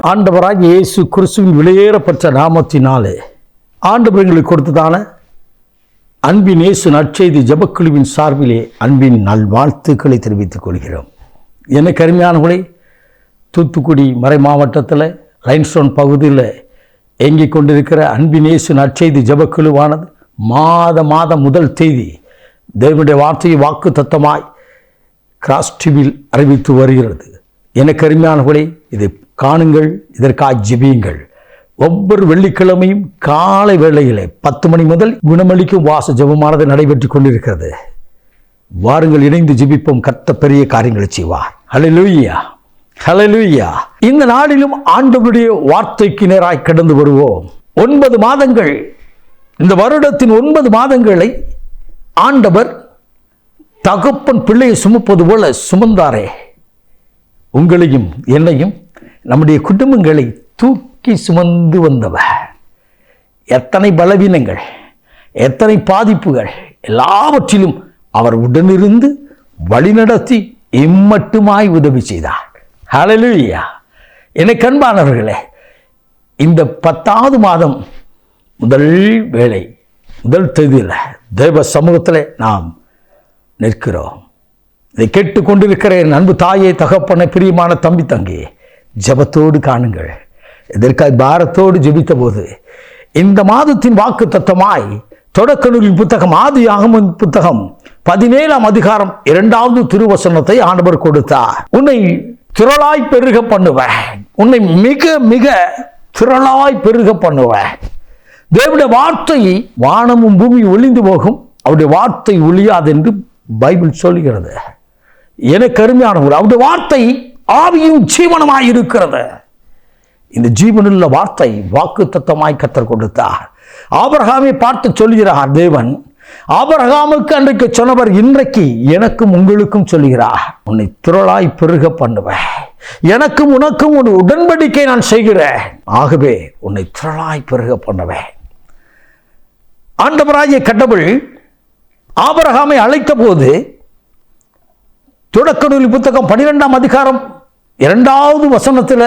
ஆண்டவராகிய இயேசு கிறிஸ்துவின் விலையேறப்பட்ட நாமத்தினாலே ஆண்டவர் எங்களுக்கு கொடுத்ததான அன்பின் இயேசு நற்செய்தி ஜெபக்குழுவின் சார்பிலே அன்பின் நல்வாழ்த்துக்களை தெரிவித்துக் கொள்கிறோம். எனக்கு அருமையானவர்களே, தூத்துக்குடி மறை மாவட்டத்தில் லைன்ஸ்டோன் பகுதியில் இயங்கிக் கொண்டிருக்கிற அன்பின் இயேசு நற்செய்தி ஜெபக்குழுவானது மாதம் முதல் தேதி தேவனுடைய வார்த்தையை வாக்கு தத்தமாய் கிராஸ் டிவியில் அறிவித்து வருகிறது. எனக்கு அருமையானவர்களே, இதை காணுங்கள், இதற்காக ஜெபியுங்கள். ஒவ்வொரு வெள்ளிக்கிழமையும் காலை வேளையிலே 10 மணி முதல் குணமளிக்கும் வாச ஜெபமானது நடைபெற்றுக் கொண்டிருக்கிறது. வாருங்கள், இணைந்து ஜெபிப்போம். கர்த்தர் பெரிய காரியங்களை செய்வார். ஹல்லேலூயா, ஹல்லேலூயா. இந்த நாளிலும் ஆண்டவருடைய வார்த்தைக்கு நேராய் கடந்து வருவோம். 9 மாதங்கள், இந்த வருடத்தின் 9 மாதங்களை ஆண்டவர் தகப்பன் பிள்ளையை சுமப்பது போல சுமந்தாரே. உங்களையும் என்னையும் நம்முடைய குடும்பங்களை தூக்கி சுமந்து வந்தவர். எத்தனை பலவீனங்கள், எத்தனை பாதிப்புகள், எல்லாவற்றிலும் அவர் உடனிருந்து வழிநடத்தி இம்மட்டுமாய் உதவி செய்தார். ஹல்லேலூயா. எனக்கு அன்பானவர்களே, இந்த 10வது மாதம் முதல் வேளை முதல் தேதியில் தேவ சமூகத்தில் நாம் நிற்கிறோம். இதை கேட்டுக்கொண்டிருக்கிற என் அன்பு தாயே, தகப்பனை, பிரியமான தம்பி தங்கி, ஜெபத்தோடு காணுங்கள். இதற்காக பாரத்தோடு ஜெபித்த போது இந்த மாதத்தின் வாக்கு தத்தமாய் தொடக்க நூலின் புத்தகம் ஆதியாகமம் புத்தகம் 17ஆம் அதிகாரம் 2வது திருவசனத்தை ஆண்டவர் கொடுத்தார். உன்னை திரளாய் பெருக பண்ணுவேன், உன்னை மிக மிக திரளாய் பெருக பண்ணுவேன். தேவனுடைய வார்த்தை வானமும் பூமி ஒளிந்து போகும், அவருடைய வார்த்தை ஒழியாது என்று பைபிள் சொல்கிறது. எனக்கு அருமையானவர், அவருடைய வார்த்தை ஆவியும் ஜீவனமாய் இருக்கிறது. இந்த ஜீவனுள்ள வார்த்தை வாக்கு தத்தமாய் கர்த்தர் கொடுத்தார். ஆபிரகாமை பார்த்து சொல்கிறார் தேவன். ஆபிரகாமுக்கு அன்றைக்கு சொன்னவர் இன்றைக்கு எனக்கும் உங்களுக்கும் சொல்கிறார். உன்னை திரளாய் பெருக பண்ணுவேன், எனக்கும் உனக்கும் ஒரு உடன்படிக்கை நான் செய்கிறேன், ஆகவே உன்னை திரளாய் பெருக பண்ணுவேன். ஆண்டவராகிய கடவுள் ஆபிரகாமை அழைத்த போது தொடக்க நூல் புத்தகம் 12ஆம் அதிகாரம் 2வது வசனத்தில்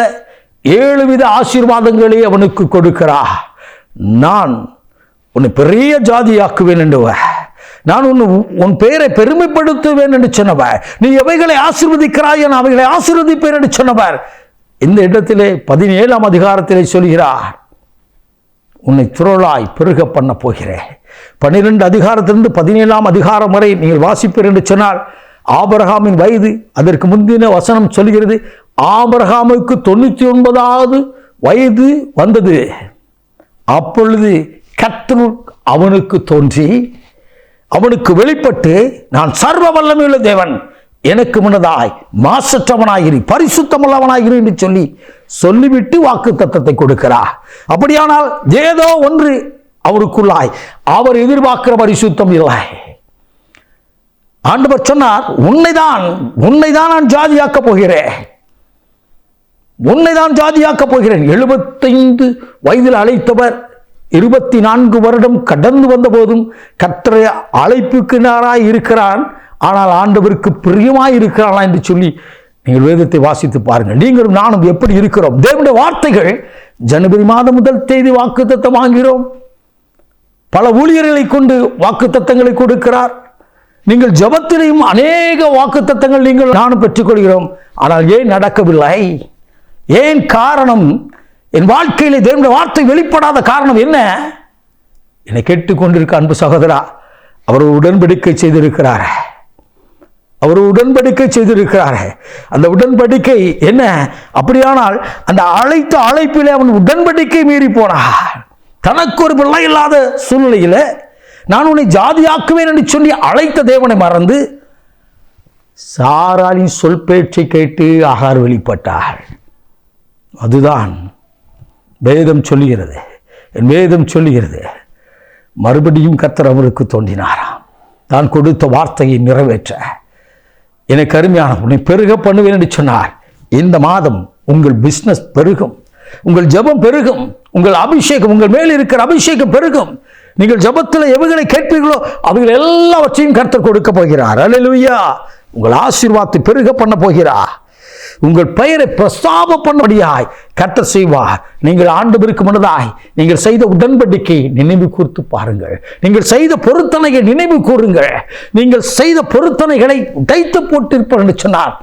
7 வித ஆசீர்வாதங்களை அவனுக்கு கொடுக்கிறார். நான் உன்னை பெரிய ஜாதியாக்குவேன் என்றவர், நான் உன் பெயரை பெருமைப்படுத்துவேன் என்று சொன்னவர், நீ எவைகளை ஆசீர்வதிக்கிறாய் என அவைகளை ஆசீர்வதிப்பேன் என்று சொன்னவர். இந்த இடத்திலே 17ஆம் அதிகாரத்திலே சொல்கிறார், உன்னை திரளாய் பெருக பண்ண போகிறேன். 12 அதிகாரத்திலிருந்து 17ஆம் அதிகாரம் வரை நீங்கள் வாசிப்பீர் என்று சொன்னால் ஆபிரகாமின் வயது, அதற்கு முந்தின வசனம் சொல்கிறது, ஆபிரகாமுக்கு 99வது வயது வந்தது. அப்பொழுது கர்த்தர் அவனுக்கு தோன்றி அவனுக்கு வெளிப்பட்டு, நான் சர்வ வல்லமையுள்ள தேவன், எனக்கு முன்னதாய் மாசற்றவனாயிரு, பரிசுத்தமுள்ளவனாயிரு என்று சொல்லிவிட்டு வாக்கு தத்தத்தை கொடுக்கிறார். அப்படியானால் ஏதோ ஒன்று அவருக்குள்ளாய் அவர் எதிர்பார்க்கிற பரிசுத்தம் இல்லை. ஆண்டவர் சொன்னார், உன்னைதான் நான் ஜாதியாக்கப் போகிறேன், உன்னைதான் ஜாதியாக்கப் போகிறேன். 75 வயதில் அழைத்தவர் 24 வருடம் கடந்து வந்த போதும் கர்த்தரை அழைப்புக்கு நாராய் இருக்கிறான். ஆனால் ஆண்டவருக்கு பிரியமாய் இருக்கிறானா என்று சொல்லி நீங்கள் வேதத்தை வாசித்து பாருங்கள். நீங்களும் நானும் எப்படி இருக்கிறோம்? தேவனுடைய வார்த்தைகள் ஜனவரி மாதம் முதல் தேதி வாக்கு தத்தம் வாங்கிறோம். பல ஊழியர்களை கொண்டு வாக்கு தத்தங்களை கொடுக்கிறார். நீங்கள் ஜெபத்திலையும் அநேக வாக்கு தத்தங்கள் நீங்கள் நானும் பெற்றுக்கொள்கிறோம். ஆனால் ஏன் நடக்கவில்லை? ஏன் காரணம்? என் வாழ்க்கையிலே தேவனுடைய வார்த்தை வெளிப்படாத காரணம் என்ன? என்னை கேட்டுக்கொண்டிருக்க அன்பு சகோதரா, அவர் உடன்படிக்கை செய்திருக்கிறார். அவர் உடன்படிக்கை செய்திருக்கிறார். அந்த உடன்படிக்கை என்ன? அப்படியானால் அந்த அழைத்த அழைப்பிலே அவன் உடன்படிக்கை மீறி போனார். தனக்கு ஒரு பிள்ளை இல்லாத சூழ்நிலையில் நான் உன்னை ஜாதியாக்குவேன் என்று சொல்லி அழைத்த தேவனை மறந்து சாராளின் சொல் பேச்சை கேட்டு ஆகார் வெளிப்பட்டார். அதுதான் வேதம் சொல்லுகிறது. என் வேதம் சொல்லுகிறது, மறுபடியும் கர்த்தர் அவருக்கு தோன்றினாராம், தான் கொடுத்த வார்த்தையை நிறைவேற்ற. எனக்கு அருமையான, உன்னை பெருக பண்ணுவேன் என்று சொன்னார். இந்த மாதம் உங்கள் பிசினஸ் பெருகும், உங்கள் ஜெபம் பெருகும், உங்கள் அபிஷேகம், உங்கள் மேல் இருக்கிற அபிஷேகம் பெருகும். நீங்கள் ஜெபத்தில் எவைகளை கேட்பீர்களோ அவைகள் எல்லாவற்றையும் கர்த்தர் கொடுக்க போகிறார். அல்லேலூயா. உங்கள் ஆசீர்வாதத்தை பெருக பண்ண போகிறார். உங்கள் பெயரை பிரஸ்தாபம் பண்ணும்படியாய் கர்த்தர் செய்வார். நீங்கள் ஆண்டவருக்கு முன்னதாய் நீங்கள் செய்த உடன்படிக்கை நினைவு கூர்த்து பாருங்கள். நீங்கள் செய்த பொருத்தனைகளை நினைவு கூறுங்கள். நீங்கள் செய்த பொருத்தனைகளை உடைத்து போட்டிருப்பார் என்று சொன்னார்.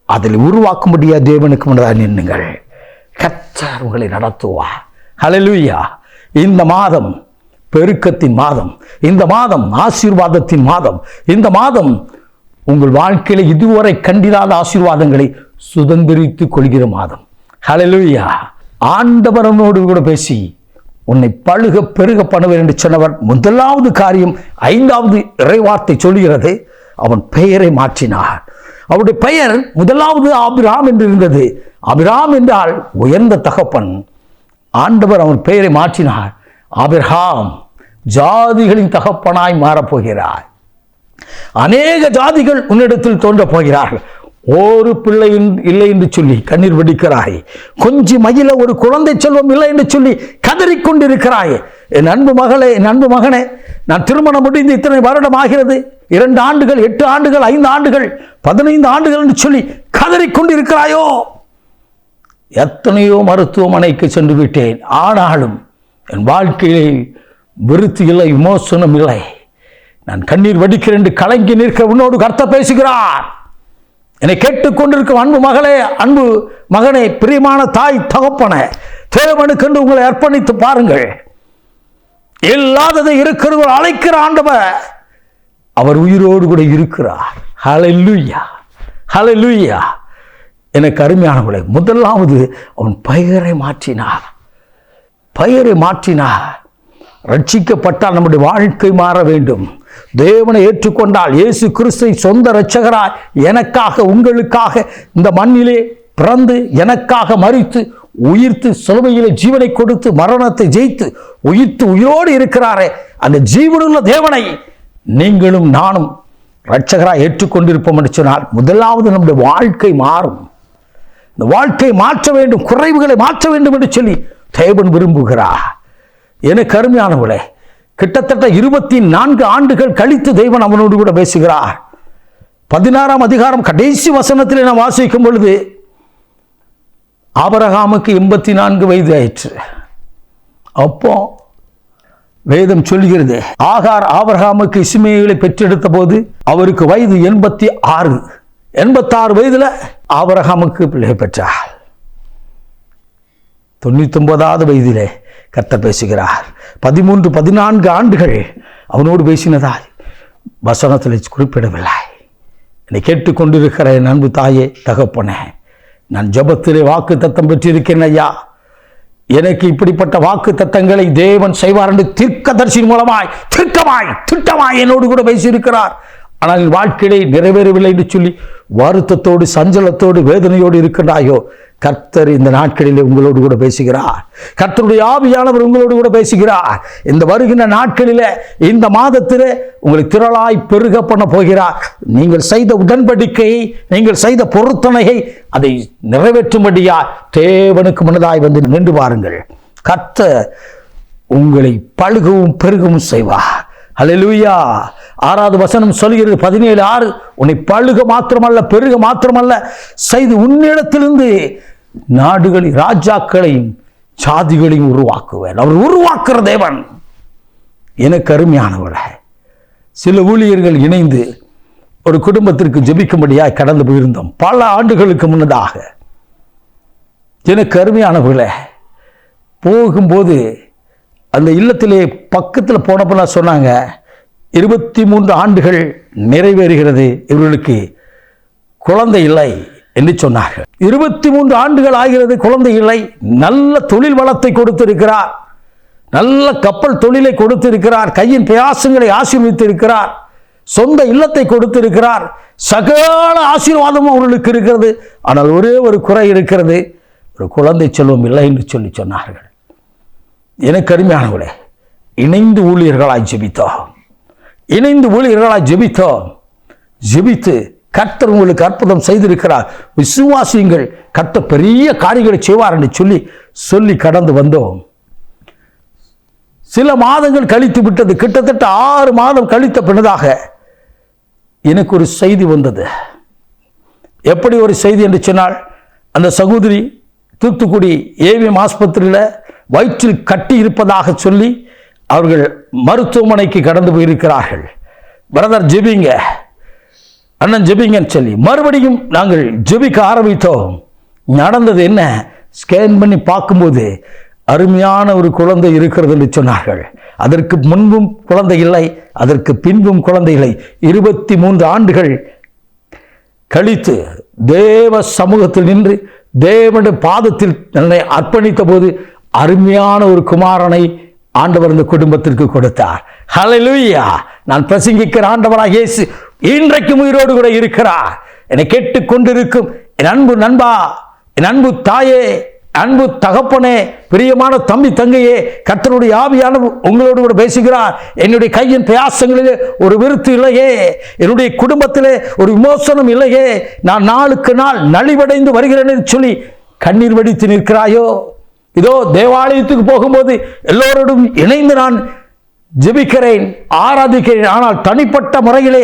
அதில் உருவாக்க முடியாத தேவனுக்கு முன்னதாக நின்னுங்கள். கர்த்தர் உங்களை நடத்துவார். ஹல்லேலூயா. இந்த மாதம் பெருக்கத்தின் மாதம், இந்த மாதம் ஆசீர்வாதத்தின் மாதம், இந்த மாதம் உங்கள் வாழ்க்கையில இதுவரை கண்டிராத ஆசீர்வாதங்களை சுதந்திரித்துக் கொள்கிற மாதம். ஹல்லேலூயா. ஆண்டவரனோடு கூட பேசி உன்னை பழுக பெருக பண்ணுவேன் என்று சொன்னவர் முதலாவது காரியம் 5வது இறைவார்த்தை சொல்கிறது, அவன் பெயரை மாற்றினார். அவருடைய பெயர் முதலாவது ஆபிராம் என்று இருந்தது. ஆபிராம் என்றால் உயர்ந்த தகப்பன். ஆண்டவர் அவன் பெயரை மாற்றினார். ஆபிரகாம் ஜாதிகளின் தகப்பனாய் மாறப்போகிறார். அநேக ஜாதிகள் உன்னிடத்தில் தோன்றப் போகிறார்கள். ஒரு பிள்ளை இல்லை என்று சொல்லி கண்ணீர் வெடிக்கிறாய். கொஞ்சி மகிழ ஒரு குழந்தை செல்வம் இல்லை என்று சொல்லி கதறிக்கொண்டிருக்கிறாய். என் அன்பு மகளே, என் அன்பு மகனே, நான் திருமணம் முடிந்து இத்தனை வருடம் ஆகிறது, 2 ஆண்டுகள், 8 ஆண்டுகள், 5 ஆண்டுகள், 15 ஆண்டுகள் என்று சொல்லி கதறிக்கொண்டிருக்கிறாயோ? எத்தனையோ மருத்துவமனைக்கு சென்று விட்டேன், ஆனாலும் என் வாழ்க்கையிலே விருத்தி இல்லை, விமோசனம் இல்லை. நான் கண்ணீர் வடிக்கிறேன் என்று கலங்கி நிற்க உன்னோடு கர்த்தர் பேசுகிறார். என்னை கேட்டுக்கொண்டிருக்கும் அன்பு மகளே, அன்பு மகனே, பிரியமான தாய் தகப்பனே, தேவனுக்கென்று உங்களை அர்ப்பணித்து பாருங்கள். இல்லாததை இருக்கிறவர் அழைக்கிற ஆண்டவர், அவர் உயிரோடு கூட இருக்கிறார். ஹல்லேலூயா, ஹல்லேலூயா. எனக்கு அருமையானவர்களே, முதலாவது அவன் பெயரை மாற்றினார். பெயரை மாற்றினார். ரட்சிக்கப்பட்டால் நம்முடைய வாழ்க்கை மாற வேண்டும். தேவனை ஏற்றுக்கொண்டால், இயேசு கிறிஸ்துவை சொந்த இரட்சகராய் எனக்காக உங்களுக்காக இந்த மண்ணிலே பிறந்து எனக்காக மரித்து உயிர்த்து சிலுவையிலே ஜீவனை கொடுத்து மரணத்தை ஜெயித்து உயிர்த்து உயிரோடு இருக்கிறாரே, அந்த ஜீவனுள்ள தேவனை நீங்களும் நானும் இரட்சகராய் ஏற்றுக்கொண்டிருப்போம் என்று சொன்னால் முதலாவது நம்முடைய வாழ்க்கை மாறும். இந்த வாழ்க்கையை மாற்ற வேண்டும், குறைவுகளை மாற்ற வேண்டும் என்று சொல்லி தேவன் விரும்புகிறார். எனக்கு அருமையானவளே, கிட்டத்தட்ட 24 ஆண்டுகள் கழித்து தேவன் அவனோடு கூட பேசுகிறார். 16ஆம் அதிகாரம் கடைசி வசனத்திலே நாம் வாசிக்கும் பொழுது, ஆபிரகாமுக்கு 84 வயது ஆயிற்று. அப்போ வேதம் சொல்கிறது, ஆகார் ஆபிரகாமுக்கு இஸ்மவேலை பெற்றெடுத்த போது அவருக்கு வயது 86. 86 வயதுல ஆபிரகாமுக்கு பிள்ளை பெற்றார். 99வது வயதிலே கர்த்தர் பேசுகிறார். 13-14 ஆண்டுகள் அவனோடு பேசினதாய் வசனத்தில் குறிப்பிடவில்லை. என்னை கேட்டுக்கொண்டிருக்கிற என் அன்பு தாயே தகப்பனே, நான் ஜெபத்திலே வாக்கு தத்தம் பெற்றிருக்கேன் ஐயா. எனக்கு இப்படிப்பட்ட வாக்கு தத்தங்களை தேவன் செய்வார் என்று தீர்க்கதரிசி மூலமாய் திட்டமாய் என்னோடு கூட பேசியிருக்கிறார். ஆனால் என் வாழ்க்கையிலே நிறைவேறவில்லை என்று சொல்லி வருத்தத்தோடு சஞ்சலத்தோடு வேதனையோடு இருக்கிறாயோ, கர்த்தர் இந்த நாட்களிலே உங்களோடு கூட பேசுகிறார். கர்த்தருடைய ஆவியானவர் உங்களோடு கூட பேசுகிறார். இந்த வருகின்ற நாட்களிலே, இந்த மாதத்திலே உங்களை திரளாய் பெருக பண்ண போகிறார். நீங்கள் செய்த உடன்படிக்கையை, நீங்கள் செய்த பொருத்தனையை அதை நிறைவேற்றும்படியா தேவனுக்கு முன்னதாய் வந்து நின்று பாருங்கள். கர்த்தர் உங்களை பழுகவும் பெருகவும் செய்வார். ஹல்லேலூயா. 6வது வசனம் சொல்கிறது, 17:6, உன்னை பழுக மாத்திரமல்ல பெருக மாத்திரமல்ல செய்து உன்னிடத்திலிருந்து நாடுகளின் ராஜாக்களையும் சாதிகளையும் உருவாக்குவேன். அவர் உருவாக்குற தேவன். எனக்கு அருமையானவர்களே, சில ஊழியர்கள் இணைந்து ஒரு குடும்பத்திற்கு ஜெபிக்கும்படியாக கடந்து போயிருந்தோம் பல ஆண்டுகளுக்கு முன்னதாக. எனக்கு அருமையானவர்களே, போகும்போது அந்த இல்லத்திலே பக்கத்தில் போனப்போ சொன்னாங்க, 23 ஆண்டுகள் நிறைவேறுகிறது, இவர்களுக்கு குழந்தை இல்லை என்று சொன்னார்கள். 23 ஆண்டுகள் ஆகிறது, குழந்தை இல்லை. நல்ல தொழில் வளத்தை கொடுத்திருக்கிறார், நல்ல கப்பல் தொழிலை கொடுத்திருக்கிறார், கையின் பிரயாசங்களை ஆசீர்வதித்திருக்கிறார், சொந்த இல்லத்தை கொடுத்திருக்கிறார், சகல ஆசீர்வாதமும் அவர்களுக்கு இருக்கிறது. ஆனால் ஒரே ஒரு குறை இருக்கிறது, ஒரு குழந்தை செல்வம் இல்லை என்று சொன்னார்கள். எனக்கு அருமையானவர்களே, இணைந்து ஊழியர்களாய் ஜெபித்து கர்த்தர் உங்களுக்கு அற்புதம் செய்திருக்கிறார், விசுவாசியுங்கள், கர்த்தர் பெரிய காரியங்களை செய்வார் என்று சொல்லி கடந்து வந்தோம். சில மாதங்கள் கழித்து விட்டது. கிட்டத்தட்ட 6 மாதம் கழித்த பின்னதாக எனக்கு ஒரு செய்தி வந்தது. எப்படி ஒரு செய்தி என்று சொன்னால், அந்த சகோதரி தூத்துக்குடி ஏவிஎம் ஆஸ்பத்திரியில் வயிற்றில் கட்டி இருப்பதாக சொல்லி அவர்கள் மருத்துவமனைக்கு கடந்து போயிருக்கிறார்கள். பிரதர் ஜெபிங்க, அண்ணன் ஜெபிங்கன்னு சொல்லி மறுபடியும் நாங்கள் ஜெபிக்க ஆரம்பித்தோம். நடந்தது என்ன? ஸ்கேன் பண்ணி பார்க்கும்போது அருமையான ஒரு குழந்தை இருக்கிறது என்று சொன்னார்கள். அதற்கு முன்பும் குழந்தை இல்லை, அதற்கு பின்பும் குழந்தை இல்லை. 23 ஆண்டுகள் கழித்து தேவ சமூகத்தில் நின்று தேவனுடைய பாதத்தில் என்னை அர்ப்பணித்த போது அருமையான ஒரு குமாரனை ஆண்டவர் இந்த குடும்பத்திற்கு கொடுத்தார். ஹல்லேலூயா! நான் பிரசங்கிக்கிற ஆண்டவராக இயேசு இன்றைக்கும் உயிரோடு கூட இருக்கிறார். என்னை கேட்டுக்கொண்டிருக்கும் என் அன்பு நண்பா, என் அன்பு தாயே, அன்பு தகப்பனே, பிரியமான தம்பி தங்கையே, கர்த்தருடைய ஆவியானவர் உங்களோடு கூட பேசுகிறார். என்னுடைய கையின் பிரயாசங்களிலே ஒரு விருத்து இல்லையே, என்னுடைய குடும்பத்திலே ஒரு விமோசனம் இல்லையே, நான் நாளுக்கு நாள் நலிவடைந்து வருகிறேன் என்று சொல்லி கண்ணீர் வடித்து நிற்கிறாயோ? இதோ தேவாலயத்துக்கு போகும்போது எல்லோரோடும் இணைந்து நான் ஜெபிக்கிறேன், ஆராதிக்கிறேன். ஆனால் தனிப்பட்ட முறையிலே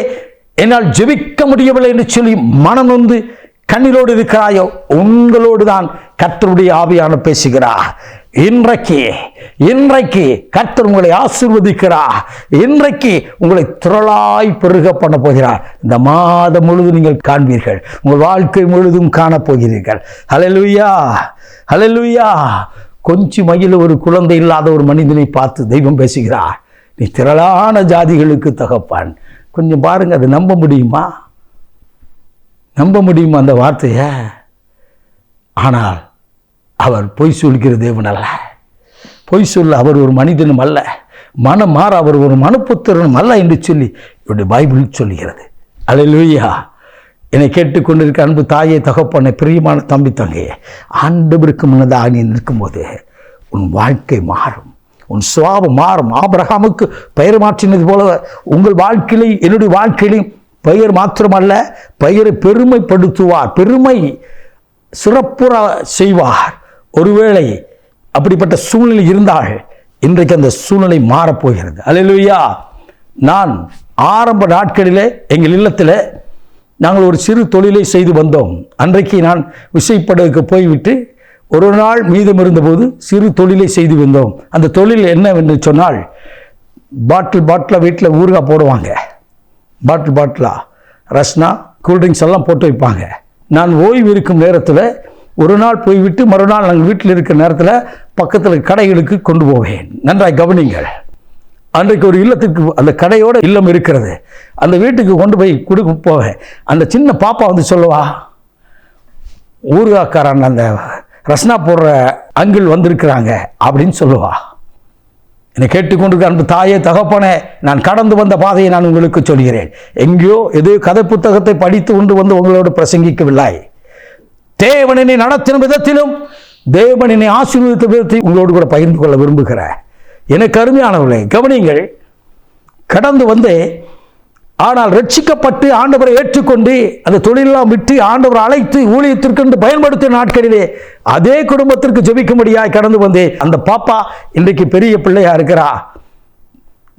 என்னால் ஜெபிக்க முடியவில்லை என்று சொல்லி மனம் நொந்து கண்ணீரோடு இருக்கிறாயோ? உங்களோடு தான் கர்த்தருடைய ஆவியான பேசுகிறார். இன்றைக்கு கர்த்தர் உங்களை ஆசீர்வதிக்கிறார். இன்றைக்கு உங்களை திரளாய் பெருக பண்ண போகிறார். இந்த மாதம் முழுதும் நீங்கள் காண்பீர்கள், உங்கள் வாழ்க்கை முழுதும் காணப்போகிறீர்கள். ஹல்லேலூயா, ஹல்லேலூயா. கொஞ்சம் மயில ஒரு குழந்தை இல்லாத ஒரு மனிதனை பார்த்து தெய்வம் பேசுகிறார், நீ திரளான ஜாதிகளுக்கு தகப்பான். கொஞ்சம் பாருங்க, அதை நம்ப முடியுமா? நம்ப முடியுமா அந்த வார்த்தையை? ஆனால் அவர் பொய் சொல்கிற தேவன் அல்ல. பொய் சொல்ல அவர் ஒரு மனிதனும் அல்ல, மனம் மாற அவர் ஒரு மனுப்புத்திரனும் அல்ல என்று சொல்லி இவருடைய பைபிள் சொல்லுகிறது. அல்லேலூயா. என்னை கேட்டுக்கொண்டிருக்க அன்பு தாயே, தகப்பனை, பிரியமான தம்பி தங்கையே, ஆண்டவருக்கு முன்னதாக நீ நிற்கும்போது உன் வாழ்க்கை மாறும், உன் சுவாபம் மாறும். ஆபிரகாமுக்கு பெயர் மாற்றினது போல உங்கள் வாழ்க்கையிலே என்னுடைய வாழ்க்கையிலையும் பெயர் மாத்திரமல்ல, பெயரை பெருமைப்படுத்துவார், பெருமை சிறப்புற செய்வார். ஒருவேளை அப்படிப்பட்ட சூழ்நிலை இருந்தால் இன்றைக்கு அந்த சூழ்நிலை மாறப்போகிறது. அல்லேலூயா. நான் ஆரம்ப நாட்களிலே எங்கள் இல்லத்தில் நாங்கள் ஒரு சிறு தொழிலை செய்து வந்தோம். அன்றைக்கு நான் விசைப்படகுக்கு போய்விட்டு ஒரு நாள் மீதம் இருந்தபோது சிறு தொழிலை செய்து வந்தோம். அந்த தொழில் என்னவென்று சொன்னால், பாட்டில் வீட்டில் ஊறுகாய் போடுவாங்க, பாட்டிலா ரஸ்னா கூல்ட்ரிங்க்ஸ் எல்லாம் போட்டு வைப்பாங்க. நான் ஓய்வு இருக்கும் நேரத்தில் ஒரு நாள் போய்விட்டு மறுநாள் நாங்கள் வீட்டில் இருக்கிற நேரத்தில் பக்கத்தில் கடைகளுக்கு கொண்டு போவேன். நன்றாய் கவனிங்கள். அன்றைக்கு ஒரு இல்லத்துக்கு, அந்த கடையோட இல்லம் இருக்கிறது, அந்த வீட்டுக்கு கொண்டு போய் கொடுக்க போவேன். அந்த சின்ன பாப்பா வந்து சொல்லுவா, ஊறுகாக்காரன் அந்த ரஸ்னா போடுற அங்கிள் வந்திருக்கிறாங்க அப்படின்னு சொல்லுவா. என்னை கேட்டுக்கொண்டிருக்க அன்பு தாயே, தகப்பனே, நான் கடந்து வந்த பாதையை நான் உங்களுக்கு சொல்கிறேன். எங்கேயோ எது கதை புத்தகத்தை படித்து கொண்டு வந்து உங்களோடு பிரசங்கிக்கவில்லை. தேவனினை நடத்தின விதத்திலும் தேவனினை ஆசீர்வதித்த விதத்தை உங்களோடு கூட பகிர்ந்து கொள்ள விரும்புகிறேன். எனக்கு அருமையானவர்களே, கவனிங்கள். கடந்து வந்து ஆனால் ரட்சிக்கப்பட்டு ஆண்டவரை ஏற்றுக்கொண்டு அந்த தொழிலெல்லாம் விட்டு ஆண்டவரை அழைத்து ஊழியத்திற்கு பயன்படுத்திய நாட்களிலே அதே குடும்பத்திற்கு ஜெபிக்கும்படியாய் கடந்து வந்து அந்த பாப்பா இன்றைக்கு பெரிய பிள்ளையா இருக்கிறா,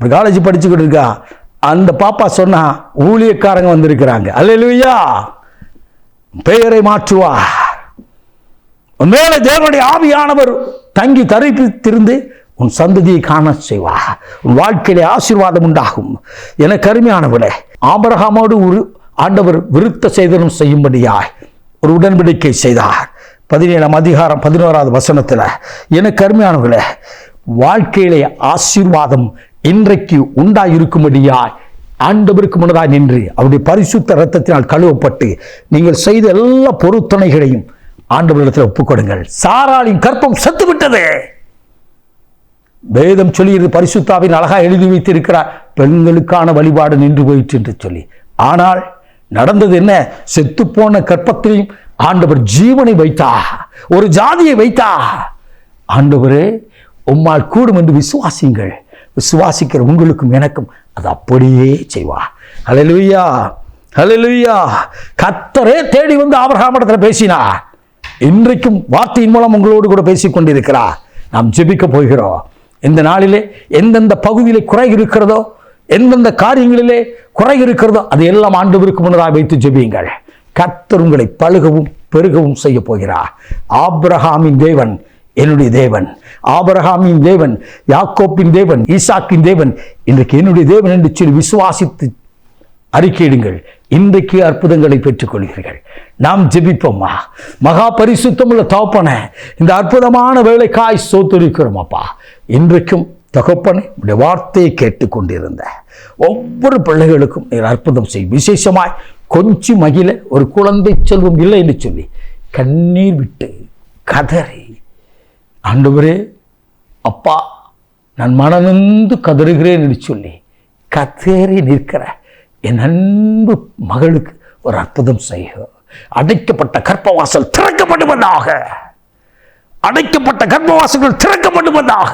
காலேஜ் படிச்சுக்கிட்டு இருக்கா. அந்த பாப்பா சொன்னா, ஊழியக்காரங்க வந்திருக்கிறாங்க. அல்லேலூயா. பெயரை மாற்றுவார். மேலே தேவனுடைய ஆவியானவர் தங்கி தரிப்பித்திருந்து உன் சந்ததியை காண செய்வார். உன் வாழ்க்கையிலே ஆசீர்வாதம் உண்டாகும். எனக்கு அருமையானவர்களே, ஆபிரகாமோடு ஒரு ஆண்டவர் விருத்த சேதனம் செய்யும்படியாய் ஒரு உடன்படிக்கை செய்தார். 17ஆம் அதிகாரம் 11வது வசனத்தில். எனக்கு அருமையானவர்களே, வாழ்க்கையிலே ஆசீர்வாதம் இன்றைக்கு உண்டாயிருக்கும்படியாய் ஆண்டவருக்கு முன்னதாக நின்று அவருடைய பரிசுத்த இரத்தத்தினால் கழுவப்பட்டு நீங்கள் செய்த எல்லா பொருத்தனைகளையும் ஆண்டவரிடத்தில் ஒப்புக்கொடுங்கள். சாராளின் கற்பம் செத்துவிட்டது. வேதம் சொல்லியிருந்து பரிசுத்தாவின் அழகாக எழுதி வைத்திருக்கிறார், பெண்களுக்கான வழிபாடு நின்று போயிற்று என்று சொல்லி. ஆனால் நடந்தது என்ன? செத்துப்போன கற்பத்திலையும் ஆண்டவர் ஜீவனை வைத்தார், ஒரு ஜாதியை வைத்தார். ஆண்டவரே, உம்மால் கூடும் என்று விசுவாசிங்கள். விசுவாசிக்கிற உங்களுக்கும் எனக்கும் அது அப்படியே செய்வார். ஹல்லேலூயா, ஹல்லேலூயா. கர்த்தரே தேடி வந்து ஆபிரகாமிடத்தில் பேசினார். இன்றைக்கும் வார்த்தையின் மூலம் உங்களோடு கூட பேசிக் கொண்டிருக்கிறார். நாம் ஜெபிக்க போகிறோம். இந்த நாளிலே எந்தெந்த பகுதியிலே குறை இருக்கிறதோ, எந்தெந்த காரியங்களிலே குறை இருக்கிறதோ, அது எல்லாம் ஆண்டவருக்கு முன்னதாக வைத்து ஜெபியுங்கள். கர்த்தர் உங்களை பழுகவும் பெருகவும் செய்ய போகிறார். ஆபிரகாமின் தேவன் என்னுடைய தேவன், ஆபிரகாமின் தேவன், யாக்கோப்பின் தேவன், ஈசாக்கின் தேவன் இன்றைக்கு என்னுடைய தேவன் என்று சொல்லி விசுவாசித்து அறிக்கையிடுங்கள். இன்றைக்கு அற்புதங்களை பெற்றுக் கொள்கிறீர்கள். நாம் ஜெபிப்போம்மா. மகா பரிசுத்தமுள்ள தகப்பனே, இந்த அற்புதமான வேலைக்காய் ஸ்தோத்திரிக்கிறோம் அப்பா. இன்றைக்கும் தகப்பனே, உடைய வார்த்தையை கேட்டுக்கொண்டிருந்த ஒவ்வொரு பிள்ளைகளுக்கும் நீர் அற்புதம் செய்யும். விசேஷமாய் கொஞ்சி மகிழ ஒரு குழந்தை செல்வம் இல்லை என்று சொல்லி கண்ணீர் விட்டு கதறி, ஆண்டவரே அப்பா நான் மனநொந்து கதறுகிறேன் என்று சொல்லி கதறி நிற்கிற என் அன்பு மகளுக்கு ஒரு அற்புதம் செய்ய. அடைக்கப்பட்ட கர்ப்பவாசல் திறக்கப்படுவதாக, அடைக்கப்பட்ட கர்ப்பவாசல்கள் திறக்கப்படுவதாக.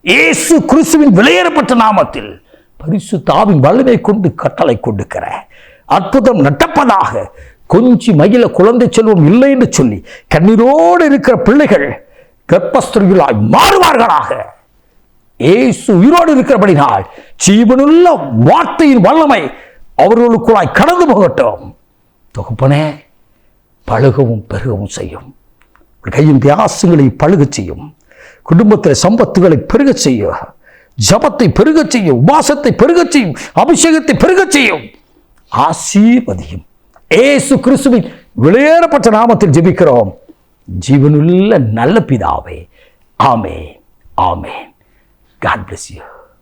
இயேசு கிறிஸ்துவின் விலையேறப்பட்ட நாமத்தில் பரிசுத்த ஆவியின் வல்லமை கொண்டு கட்டளை கொடுக்கிற அற்புதம் நடப்பதாக. கொஞ்சி மகிழ குழந்தை செல்வம் இல்லை என்று சொல்லி கண்ணீரோடு இருக்கிற பிள்ளைகள் கர்ப்பஸ்திரிகளாய் மாறுவார்களாக. இயேசு உயிரோடு இருக்கிறபடினால் ஜீவனுள்ள வார்த்தையின் வல்லமை அவர்களுக்குள்ளாய் கடந்து போகட்டும். தகப்பனே, பழுகவும் பெருகவும் செய்யும். கையின் வியாசங்களை பழுகச் செய்யும். குடும்பத்தில் சம்பத்துகளை பெருகச் செய்யும். ஜபத்தை பெருகச் செய்யும். உபாசத்தை பெருகச் செய்யும். அபிஷேகத்தை பெருகச் செய்யும். ஆசீர்வதியும். இயேசு கிறிஸ்துவின் விலையேறப்பட்ட நாமத்தில் ஜெபிக்கிறோம் ஜீவனுள்ள நல்ல பிதாவே. ஆமென், ஆமென். God bless you.